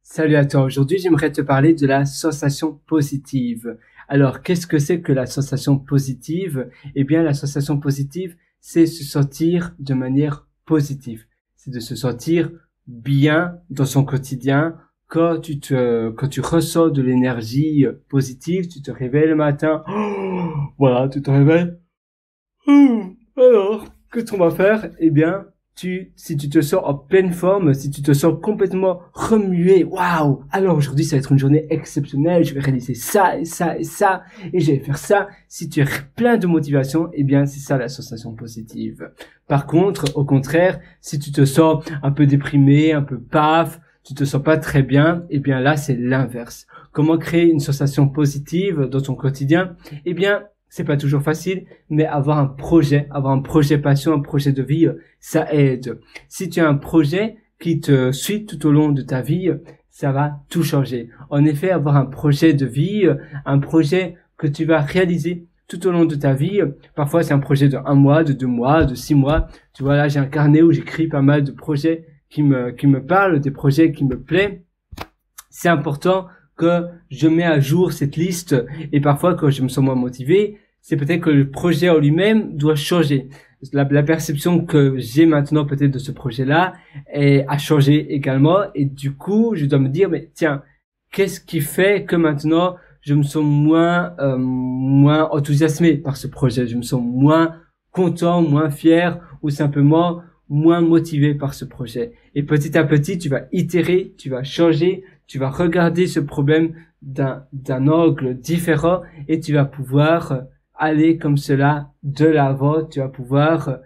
Salut à toi, aujourd'hui j'aimerais te parler de la sensation positive. Alors qu'est-ce que c'est que la sensation positive? Eh bien la sensation positive, c'est se sentir de manière positive. C'est de se sentir bien dans son quotidien. Quand tu ressens de l'énergie positive, tu te réveilles le matin, voilà, tu te réveilles. Alors, qu'est-ce qu'on va faire? Eh bien, si tu te sens en pleine forme, si tu te sens complètement remué, waouh! Alors aujourd'hui, ça va être une journée exceptionnelle. Je vais réaliser ça et ça et ça, et je vais faire ça. Si tu es plein de motivation, eh bien, c'est ça la sensation positive. Par contre, au contraire, si tu te sens un peu déprimé, un peu paf, tu te sens pas très bien, eh bien là, c'est l'inverse. Comment créer une sensation positive dans ton quotidien? Eh bien, c'est pas toujours facile, mais avoir un projet passion, un projet de vie, ça aide. Si tu as un projet qui te suit tout au long de ta vie, ça va tout changer. En effet, avoir un projet de vie, un projet que tu vas réaliser tout au long de ta vie, parfois c'est un projet de 1 mois, de 2 mois, de 6 mois. Tu vois, là, j'ai un carnet où j'écris pas mal de projets qui me parlent, des projets qui me plaisent. C'est important que je mets à jour cette liste, et parfois quand je me sens moins motivé, c'est peut-être que le projet en lui-même doit changer. La perception que j'ai maintenant peut-être de ce projet-là a changé également, et du coup je dois me dire, mais tiens, qu'est-ce qui fait que maintenant je me sens moins enthousiasmé par ce projet, je me sens moins content, moins fier, ou simplement moins motivé par ce projet. Et petit à petit, tu vas itérer, tu vas changer, tu vas regarder ce problème d'un angle différent, et tu vas pouvoir aller comme cela de l'avant, tu vas pouvoir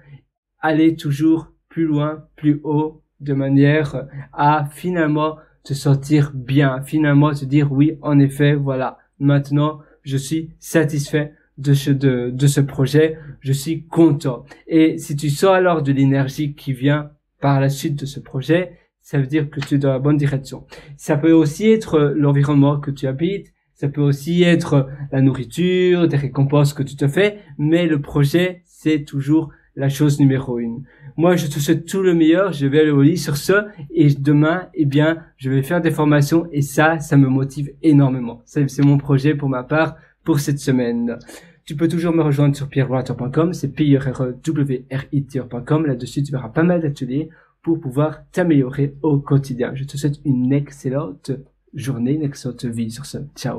aller toujours plus loin, plus haut, de manière à finalement te sentir bien, finalement te dire oui, en effet, voilà, maintenant je suis satisfait de ce projet, je suis content. Et si tu sens alors de l'énergie qui vient par la suite de ce projet, ça veut dire que tu es dans la bonne direction. Ça peut aussi être l'environnement que tu habites, ça peut aussi être la nourriture, des récompenses que tu te fais, mais le projet, c'est toujours la chose numéro 1. Moi, je te souhaite tout le meilleur, je vais aller au lit sur ce, et demain, eh bien, je vais faire des formations, et ça me motive énormément. C'est mon projet pour ma part, pour cette semaine. Tu peux toujours me rejoindre sur pierrewriter.com, c'est pierrewriter.com. Là-dessus, tu verras pas mal d'ateliers pour pouvoir t'améliorer au quotidien. Je te souhaite une excellente journée, une excellente vie sur ce. Ciao.